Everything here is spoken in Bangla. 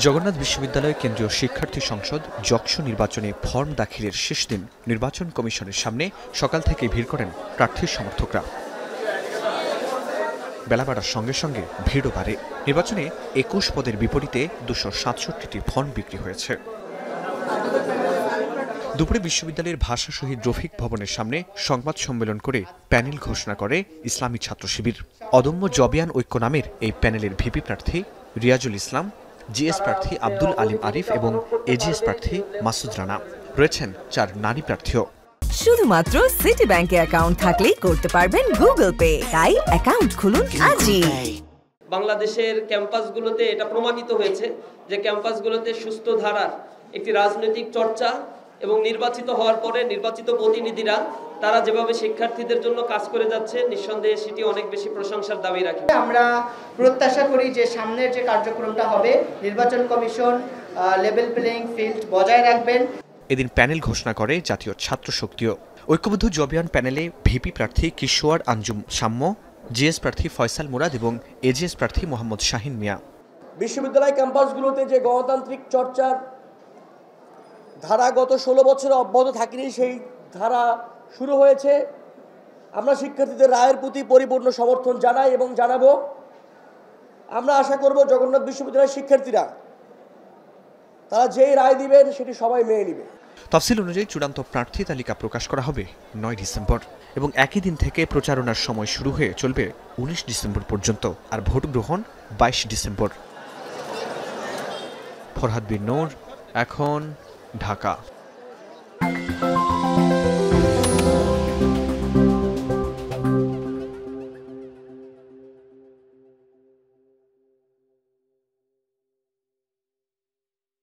জগন্নাথ বিশ্ববিদ্যালয় কেন্দ্রীয় শিক্ষার্থী সংসদ যক্ষ নির্বাচনে ফর্ম দাখিলের শেষ দিন নির্বাচন কমিশনের সামনে সকাল থেকে ভিড় করেন প্রার্থীর সমর্থকরা। বেলা বাড়ার সঙ্গে সঙ্গে ভিড়ও বাড়ে। নির্বাচনে ২১ পদের বিপরীতে ২৬৭টি ফর্ম বিক্রি হয়েছে। দুপুরে বিশ্ববিদ্যালয়ের ভাষা শহীদ রফিক ভবনের সামনে সংবাদ সম্মেলন করে প্যানেল ঘোষণা করে ইসলামী ছাত্র শিবির। অদম্য জবিয়ান ঐক্য নামের এই প্যানেলের ভিপি প্রার্থী রিয়াজুল ইসলাম, জিএস প্রার্থী আব্দুল আলিম আরিফ এবং এজিএস প্রার্থী মাসুদ রানা। রয়েছেন ৪ নারী প্রার্থীও। শুধুমাত্র সিটি ব্যাংকে অ্যাকাউন্ট থাকলেই করতে পারবেন গুগল পে। তাই অ্যাকাউন্ট খুলুন আজই। বাংলাদেশের ক্যাম্পাসগুলোতে এটা প্রমাণিত হয়েছে যে ক্যাম্পাসগুলোতে সুস্থ ধারার একটি রাজনৈতিক চর্চা এবং নির্বাচিত হওয়ার পরে নির্বাচিত প্রতিনিধিরা তারা যেভাবে শিক্ষার্থীদের জন্য কাজ করে যাচ্ছে, নিঃসন্দেহে সেটি অনেক বেশি প্রশংসার দাবি রাখে। আমরা প্রত্যাশা করি যে সামনের যে কার্যক্রমটা হবে নির্বাচন কমিশন লেভেল প্লেইং ফিল্ড বজায় রাখবেন। এদিন প্যানেল ঘোষণা করে জাতীয় ছাত্র শক্তিও। ঐক্যবদ্ধ জবিয়ান প্যানেলে ভিপি প্রার্থী কিশোর আঞ্জুম সাম্য, জিএস প্রার্থী ফয়সাল মুরাদ এবং এজিএস প্রার্থী মোহাম্মদ শাহিন মিয়া। বিশ্ববিদ্যালয় ক্যাম্পাসগুলোতে যে গণতান্ত্রিক চর্চার ধারা গত ১৬ বছরে অব্যাহত থাকেনি, সেই ধারা শুরু হয়েছে। আমরা শিক্ষার্থীদের রায়ের প্রতি পরিপূর্ণ সমর্থন জানাই এবং জানাবো। আমরা আশা করব জগন্নাথ বিশ্ববিদ্যালয়ের শিক্ষার্থীরা তারা যেই রায় দিবেন সেটি সবাই মেনে নেবে। তফসিল অনুযায়ী চূড়ান্ত প্রার্থী তালিকা প্রকাশ করা হবে ৯ ডিসেম্বর এবং একই দিন থেকে প্রচারণার সময় শুরু হয়ে চলবে ১৯ ডিসেম্বর পর্যন্ত, আর ভোট গ্রহণ ২২ ডিসেম্বর। ফরহাদ বিন নূর, এখন, ঢাকা।